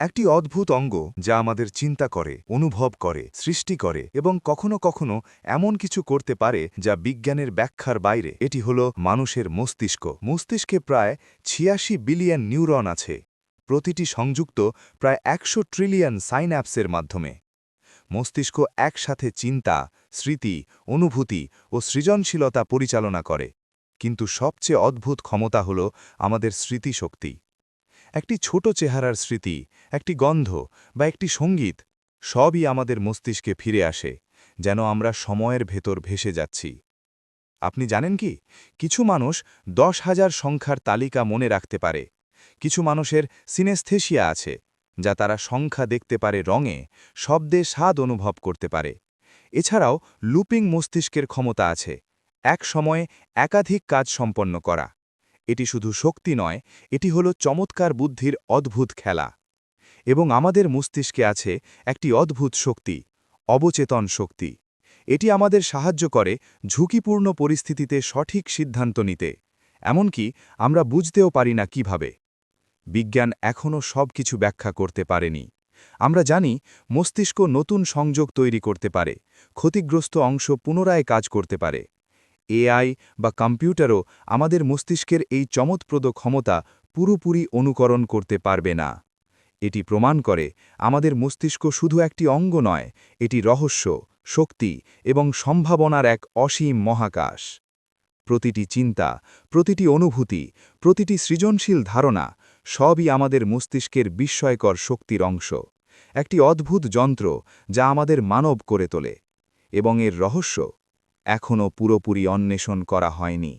একটি অদ্ভুত অঙ্গ যা আমাদের চিন্তা করে, অনুভব করে, সৃষ্টি করে এবং কখনো কখনো এমন কিছু করতে পারে যা বিজ্ঞানের ব্যাখ্যার বাইরে। এটি হল মানুষের মস্তিষ্ক। মস্তিষ্কে প্রায় ৮৬ বিলিয়ন নিউরন আছে, প্রতিটি সংযুক্ত প্রায় ১০০ ট্রিলিয়ন সাইন্যাপসের মাধ্যমে। মস্তিষ্ক একসাথে চিন্তা, স্মৃতি, অনুভূতি ও সৃজনশীলতা পরিচালনা করে। কিন্তু সবচেয়ে অদ্ভুত ক্ষমতা হল আমাদের স্মৃতিশক্তি। একটি ছোট চেহারার স্মৃতি, একটি গন্ধ বা একটি সঙ্গীত, সবই আমাদের মস্তিষ্কে ফিরে আসে, যেন আমরা সময়ের ভেতর ভেসে যাচ্ছি। আপনি জানেন কি, কিছু মানুষ ১০,০০০ সংখ্যার তালিকা মনে রাখতে পারে। কিছু মানুষের সিনেস্থেশিয়া আছে, যা তারা সংখ্যা দেখতে পারে রঙে, শব্দে স্বাদ অনুভব করতে পারে। এছাড়াও লুপিং মস্তিষ্কের ক্ষমতা আছে, এক সময়ে একাধিক কাজ সম্পন্ন করা। এটি শুধু শক্তি নয়, এটি হলো চমৎকার বুদ্ধির অদ্ভুত খেলা। এবং আমাদের মস্তিষ্কে আছে একটি অদ্ভুত শক্তি, অবচেতন শক্তি। এটি আমাদের সাহায্য করে ঝুঁকিপূর্ণ পরিস্থিতিতে সঠিক সিদ্ধান্ত নিতে, এমনকি আমরা বুঝতেও পারি না কিভাবে। বিজ্ঞান এখনও সব কিছু ব্যাখ্যা করতে পারেনি। আমরা জানি মস্তিষ্ক নতুন সংযোগ তৈরি করতে পারে, ক্ষতিগ্রস্ত অংশ পুনরায় কাজ করতে পারে। এআই বা কম্পিউটারও আমাদের মস্তিষ্কের এই চমৎপ্রদ ক্ষমতা পুরোপুরি অনুকরণ করতে পারবে না। এটি প্রমাণ করে আমাদের মস্তিষ্ক শুধু একটি অঙ্গ নয়, এটি রহস্য, শক্তি এবং সম্ভাবনার এক অসীম মহাকাশ। প্রতিটি চিন্তা, প্রতিটি অনুভূতি, প্রতিটি সৃজনশীল ধারণা, সবই আমাদের মস্তিষ্কের বিস্ময়কর শক্তির অংশ। একটি অদ্ভুত যন্ত্র যা আমাদের মানব করে তোলে। এবং এর রহস্য এখনও পুরোপুরি অন্বেষণ করা হয়নি।